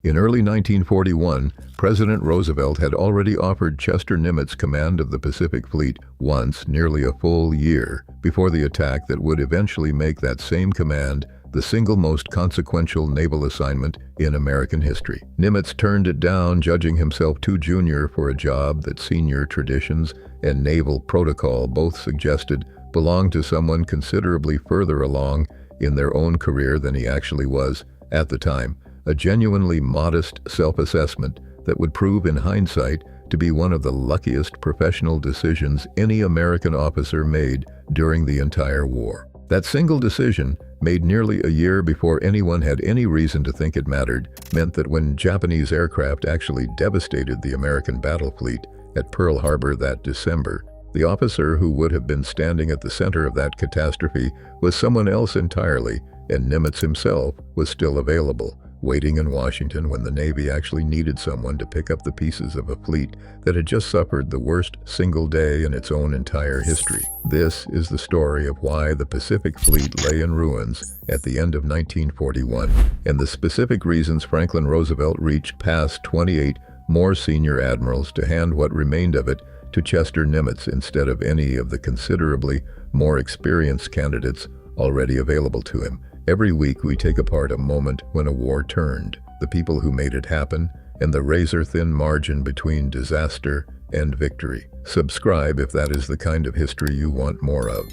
In early 1941, President Roosevelt had already offered Chester Nimitz command of the Pacific Fleet once, nearly a full year before the attack that would eventually make that same command the single most consequential naval assignment in American history. Nimitz turned it down, judging himself too junior for a job that senior traditions and naval protocol both suggested belonged to someone considerably further along in their own career than he actually was at the time. A genuinely modest self-assessment that would prove in hindsight to be one of the luckiest professional decisions any American officer made during the entire war. That single decision, made nearly a year before anyone had any reason to think it mattered, meant that when Japanese aircraft actually devastated the American battle fleet at Pearl Harbor that December, the officer who would have been standing at the center of that catastrophe was someone else entirely, and Nimitz himself was still available, waiting in Washington when the Navy actually needed someone to pick up the pieces of a fleet that had just suffered the worst single day in its own entire history. This is the story of why the Pacific Fleet lay in ruins at the end of 1941, and the specific reasons Franklin Roosevelt reached past 28 more senior admirals to hand what remained of it to Chester Nimitz instead of any of the considerably more experienced candidates already available to him. Every week we take apart a moment when a war turned, the people who made it happen, and the razor-thin margin between disaster and victory. Subscribe if that is the kind of history you want more of.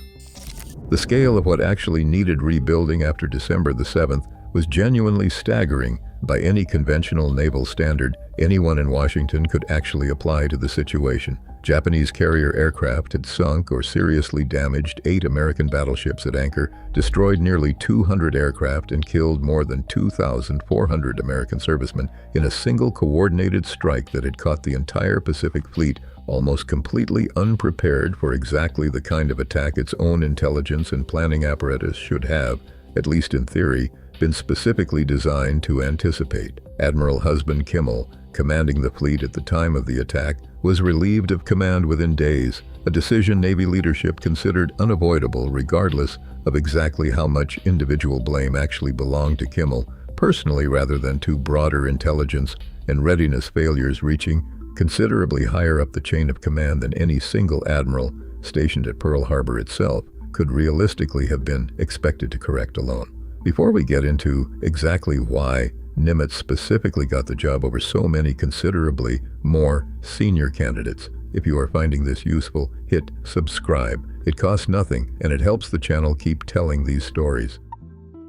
The scale of what actually needed rebuilding after December the 7th was genuinely staggering by any conventional naval standard anyone in Washington could actually apply to the situation. Japanese carrier aircraft had sunk or seriously damaged 8 American battleships at anchor, destroyed nearly 200 aircraft, and killed more than 2,400 American servicemen in a single coordinated strike that had caught the entire Pacific Fleet almost completely unprepared for exactly the kind of attack its own intelligence and planning apparatus should have, at least in theory, been specifically designed to anticipate. Admiral Husband Kimmel, commanding the fleet at the time of the attack, was relieved of command within days, a decision Navy leadership considered unavoidable regardless of exactly how much individual blame actually belonged to Kimmel personally rather than to broader intelligence and readiness failures reaching considerably higher up the chain of command than any single admiral stationed at Pearl Harbor itself could realistically have been expected to correct alone. Before we get into exactly why Nimitz specifically got the job over so many considerably more senior candidates, if you are finding this useful, hit subscribe. It costs nothing, and it helps the channel keep telling these stories.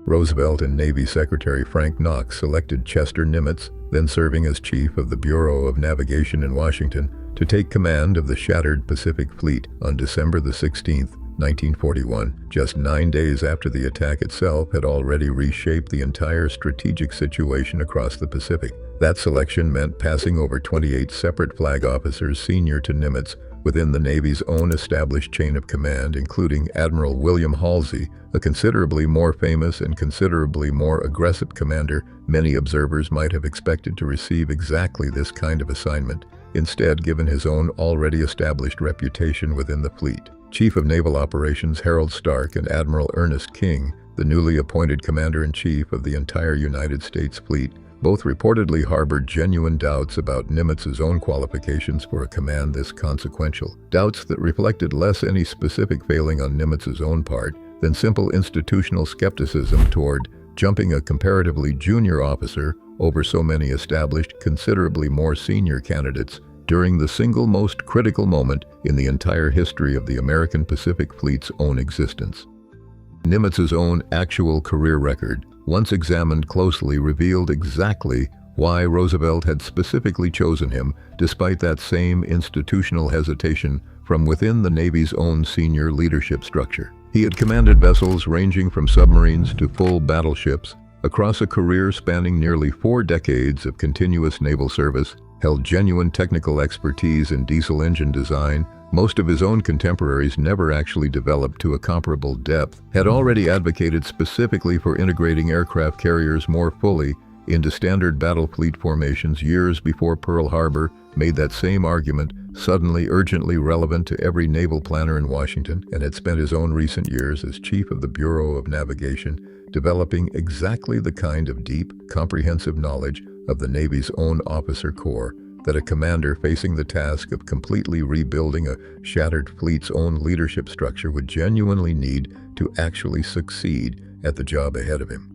Roosevelt and Navy Secretary Frank Knox selected Chester Nimitz, then serving as chief of the Bureau of Navigation in Washington, to take command of the shattered Pacific Fleet on December the 16th, 1941, just 9 days after the attack itself had already reshaped the entire strategic situation across the Pacific. That selection meant passing over 28 separate flag officers senior to Nimitz within the Navy's own established chain of command, including Admiral William Halsey, a considerably more famous and considerably more aggressive commander many observers might have expected to receive exactly this kind of assignment, instead given his own already established reputation within the fleet. Chief of Naval Operations Harold Stark and Admiral Ernest King, the newly appointed Commander-in-Chief of the entire United States fleet, both reportedly harbored genuine doubts about Nimitz's own qualifications for a command this consequential, doubts that reflected less any specific failing on Nimitz's own part than simple institutional skepticism toward jumping a comparatively junior officer over so many established, considerably more senior candidates during the single most critical moment in the entire history of the American Pacific Fleet's own existence. Nimitz's own actual career record, once examined closely, revealed exactly why Roosevelt had specifically chosen him, despite that same institutional hesitation from within the Navy's own senior leadership structure. He had commanded vessels ranging from submarines to full battleships across a career spanning nearly 4 decades of continuous naval service, held genuine technical expertise in diesel engine design most of his own contemporaries never actually developed to a comparable depth, had already advocated specifically for integrating aircraft carriers more fully into standard battle fleet formations years before Pearl Harbor made that same argument suddenly urgently relevant to every naval planner in Washington, and had spent his own recent years as chief of the Bureau of Navigation developing exactly the kind of deep, comprehensive knowledge of the Navy's own officer corps that a commander facing the task of completely rebuilding a shattered fleet's own leadership structure would genuinely need to actually succeed at the job ahead of him.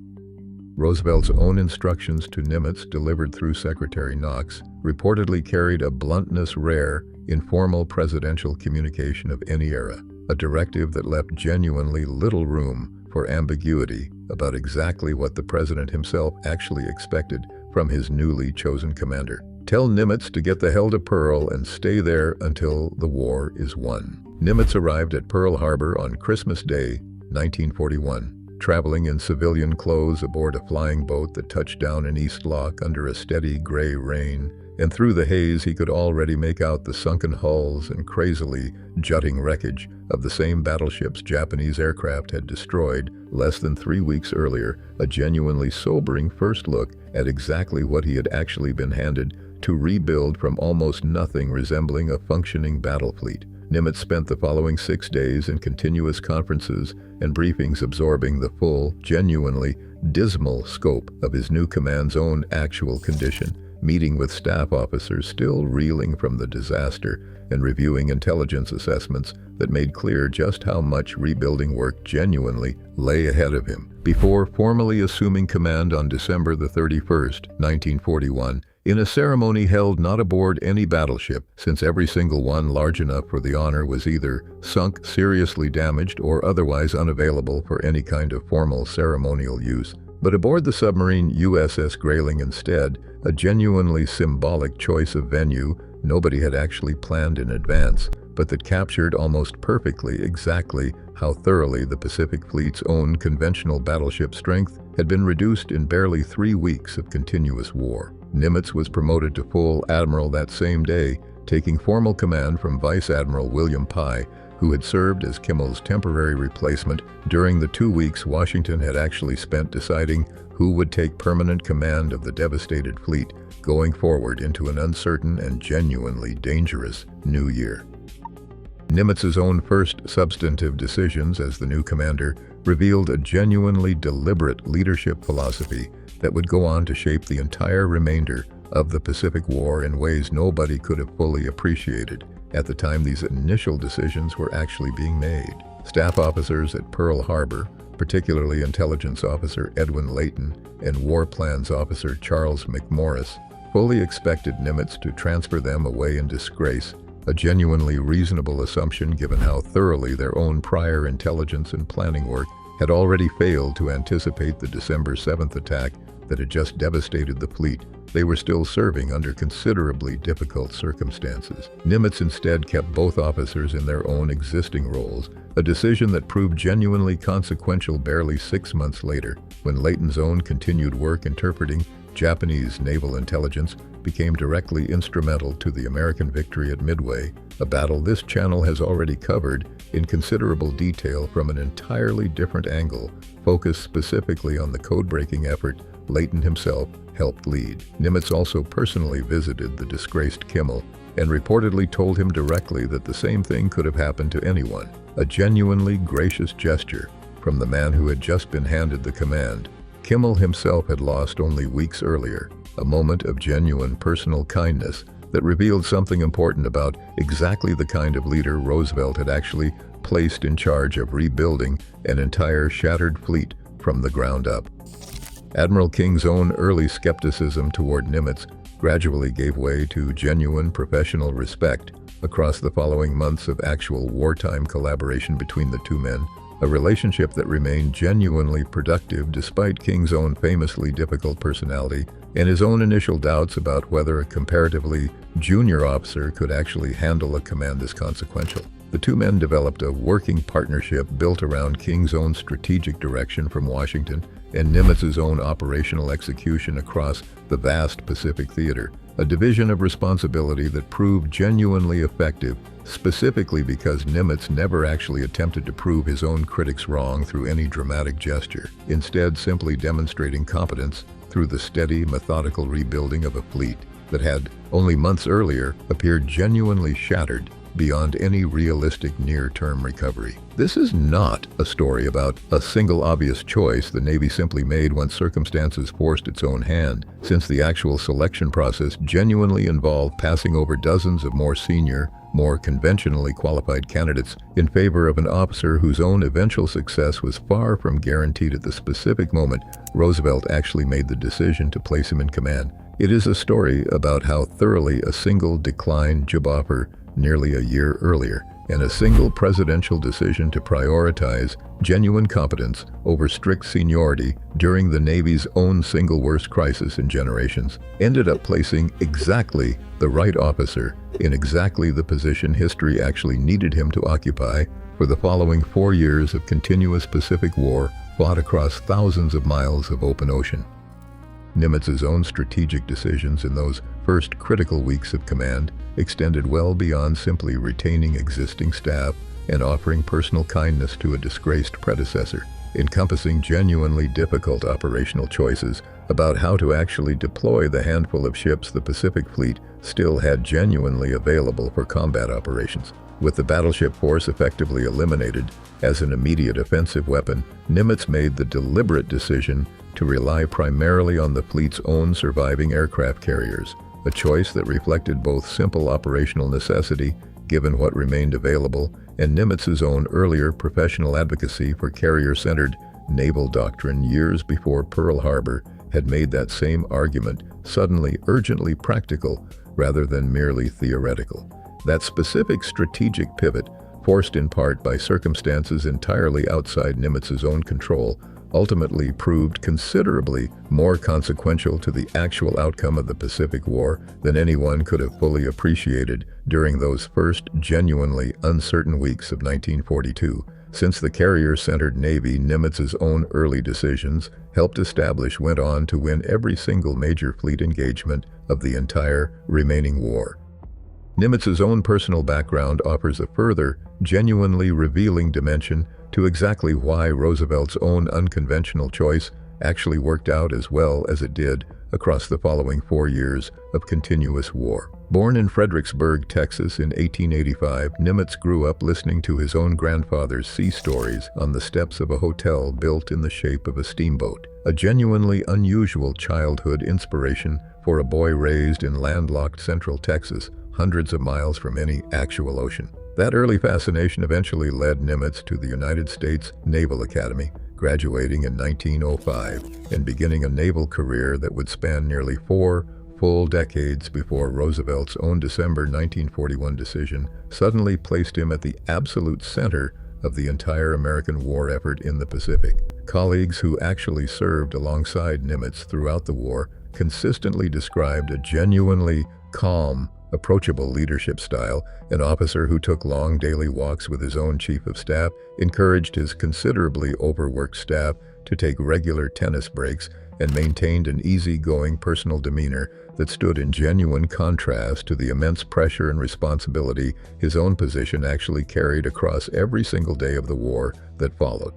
Roosevelt's own instructions to Nimitz, delivered through Secretary Knox, reportedly carried a bluntness rare in formal presidential communication of any era, a directive that left genuinely little room for ambiguity about exactly what the president himself actually expected from his newly chosen commander. Tell Nimitz to get the hell to Pearl and stay there until the war is won. Nimitz arrived at Pearl Harbor on Christmas Day, 1941, traveling in civilian clothes aboard a flying boat that touched down in East Loch under a steady gray rain, and through the haze he could already make out the sunken hulls and crazily jutting wreckage of the same battleships Japanese aircraft had destroyed less than 3 weeks earlier, a genuinely sobering first look at exactly what he had actually been handed to rebuild from almost nothing resembling a functioning battle fleet. Nimitz spent the following 6 days in continuous conferences and briefings absorbing the full, genuinely dismal scope of his new command's own actual condition, meeting with staff officers still reeling from the disaster and reviewing intelligence assessments that made clear just how much rebuilding work genuinely lay ahead of him. Before formally assuming command on December the 31st, 1941, in a ceremony held not aboard any battleship, since every single one large enough for the honor was either sunk, seriously damaged, or otherwise unavailable for any kind of formal ceremonial use, but aboard the submarine USS Grayling instead, a genuinely symbolic choice of venue nobody had actually planned in advance, but that captured almost perfectly exactly how thoroughly the Pacific Fleet's own conventional battleship strength had been reduced in barely 3 weeks of continuous war. Nimitz was promoted to full admiral that same day, taking formal command from Vice Admiral William Pye, who had served as Kimmel's temporary replacement during the 2 weeks Washington had actually spent deciding who would take permanent command of the devastated fleet going forward into an uncertain and genuinely dangerous new year. Nimitz's own first substantive decisions as the new commander revealed a genuinely deliberate leadership philosophy that would go on to shape the entire remainder of the Pacific War in ways nobody could have fully appreciated at the time these initial decisions were actually being made. Staff officers at Pearl Harbor, particularly Intelligence Officer Edwin Layton and War Plans Officer Charles McMorris, fully expected Nimitz to transfer them away in disgrace, a genuinely reasonable assumption given how thoroughly their own prior intelligence and planning work had already failed to anticipate the December 7th attack that had just devastated the fleet. They were still serving under considerably difficult circumstances. Nimitz instead kept both officers in their own existing roles, a decision that proved genuinely consequential barely 6 months later, when Layton's own continued work interpreting Japanese naval intelligence became directly instrumental to the American victory at Midway, a battle this channel has already covered in considerable detail from an entirely different angle, focused specifically on the code-breaking effort Layton himself helped lead. Nimitz also personally visited the disgraced Kimmel and reportedly told him directly that the same thing could have happened to anyone, a genuinely gracious gesture from the man who had just been handed the command. Kimmel himself had lost only weeks earlier, a moment of genuine personal kindness that revealed something important about exactly the kind of leader Roosevelt had actually placed in charge of rebuilding an entire shattered fleet from the ground up. Admiral King's own early skepticism toward Nimitz gradually gave way to genuine professional respect across the following months of actual wartime collaboration between the two men, a relationship that remained genuinely productive despite King's own famously difficult personality and his own initial doubts about whether a comparatively junior officer could actually handle a command this consequential. The two men developed a working partnership built around King's own strategic direction from Washington and Nimitz's own operational execution across the vast Pacific theater, a division of responsibility that proved genuinely effective, specifically because Nimitz never actually attempted to prove his own critics wrong through any dramatic gesture, instead simply demonstrating competence through the steady, methodical rebuilding of a fleet that had, only months earlier, appeared genuinely shattered beyond any realistic near-term recovery. This is not a story about a single obvious choice the Navy simply made when circumstances forced its own hand, since the actual selection process genuinely involved passing over dozens of more senior, more conventionally qualified candidates in favor of an officer whose own eventual success was far from guaranteed at the specific moment Roosevelt actually made the decision to place him in command. It is a story about how thoroughly a single declined job offer nearly a year earlier, and a single presidential decision to prioritize genuine competence over strict seniority during the Navy's own single worst crisis in generations, ended up placing exactly the right officer in exactly the position history actually needed him to occupy for the following 4 years of continuous Pacific War fought across thousands of miles of open ocean. Nimitz's own strategic decisions in those first critical weeks of command extended well beyond simply retaining existing staff and offering personal kindness to a disgraced predecessor, encompassing genuinely difficult operational choices about how to actually deploy the handful of ships the Pacific Fleet still had genuinely available for combat operations. With the battleship force effectively eliminated as an immediate offensive weapon, Nimitz made the deliberate decision to rely primarily on the fleet's own surviving aircraft carriers, a choice that reflected both simple operational necessity, given what remained available, and Nimitz's own earlier professional advocacy for carrier-centered naval doctrine years before Pearl Harbor had made that same argument suddenly urgently practical rather than merely theoretical. That specific strategic pivot, forced in part by circumstances entirely outside Nimitz's own control, ultimately proved considerably more consequential to the actual outcome of the Pacific War than anyone could have fully appreciated during those first genuinely uncertain weeks of 1942. Since the carrier-centered Navy Nimitz's own early decisions helped establish went on to win every single major fleet engagement of the entire remaining war. Nimitz's own personal background offers a further, genuinely revealing dimension to exactly why Roosevelt's own unconventional choice actually worked out as well as it did across the following 4 years of continuous war. Born in Fredericksburg, Texas in 1885, Nimitz grew up listening to his own grandfather's sea stories on the steps of a hotel built in the shape of a steamboat, a genuinely unusual childhood inspiration for a boy raised in landlocked central Texas, hundreds of miles from any actual ocean. That early fascination eventually led Nimitz to the United States Naval Academy, graduating in 1905 and beginning a naval career that would span nearly 4 full decades before Roosevelt's own December 1941 decision suddenly placed him at the absolute center of the entire American war effort in the Pacific. Colleagues who actually served alongside Nimitz throughout the war consistently described a genuinely calm, approachable leadership style. An officer who took long daily walks with his own chief of staff, encouraged his considerably overworked staff to take regular tennis breaks, and maintained an easygoing personal demeanor that stood in genuine contrast to the immense pressure and responsibility his own position actually carried across every single day of the war that followed.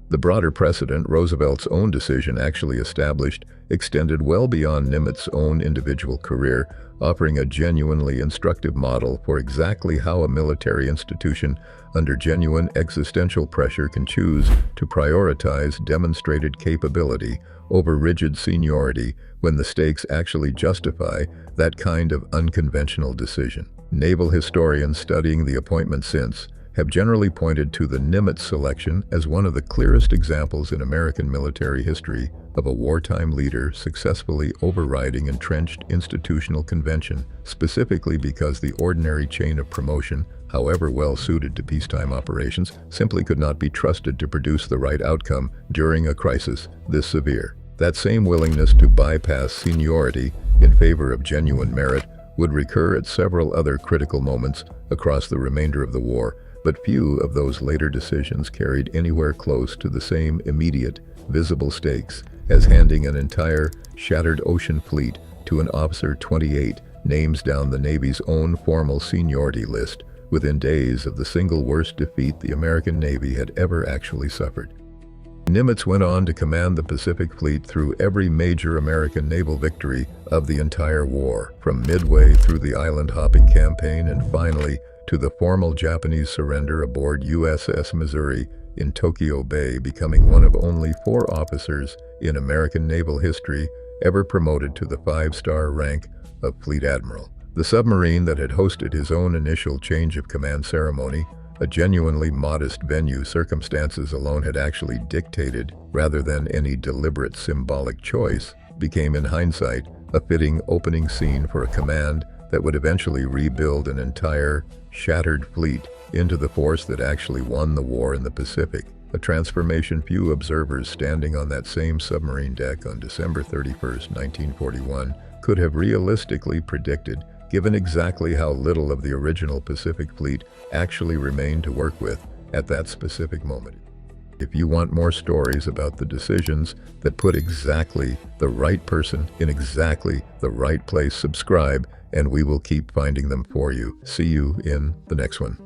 The broader precedent Roosevelt's own decision actually established extended well beyond Nimitz's own individual career, offering a genuinely instructive model for exactly how a military institution under genuine existential pressure can choose to prioritize demonstrated capability over rigid seniority when the stakes actually justify that kind of unconventional decision. Naval historians studying the appointment since have generally pointed to the Nimitz selection as one of the clearest examples in American military history of a wartime leader successfully overriding entrenched institutional convention, specifically because the ordinary chain of promotion, however well suited to peacetime operations, simply could not be trusted to produce the right outcome during a crisis this severe. That same willingness to bypass seniority in favor of genuine merit would recur at several other critical moments across the remainder of the war, but few of those later decisions carried anywhere close to the same immediate, visible stakes as handing an entire shattered ocean fleet to an officer 28 names down the Navy's own formal seniority list within days of the single worst defeat the American Navy had ever actually suffered. Nimitz went on to command the Pacific Fleet through every major American naval victory of the entire war, from Midway through the island-hopping campaign and finally to the formal Japanese surrender aboard USS Missouri in Tokyo Bay, becoming one of only 4 officers in American naval history ever promoted to the 5-star rank of Fleet Admiral. The submarine that had hosted his own initial change of command ceremony, a genuinely modest venue circumstances alone had actually dictated, rather than any deliberate symbolic choice, became in hindsight a fitting opening scene for a command that would eventually rebuild an entire, shattered fleet into the force that actually won the war in the Pacific, a transformation few observers standing on that same submarine deck on December 31, 1941, could have realistically predicted, given exactly how little of the original Pacific Fleet actually remained to work with at that specific moment. If you want more stories about the decisions that put exactly the right person in exactly the right place, subscribe, and we will keep finding them for you. See you in the next one.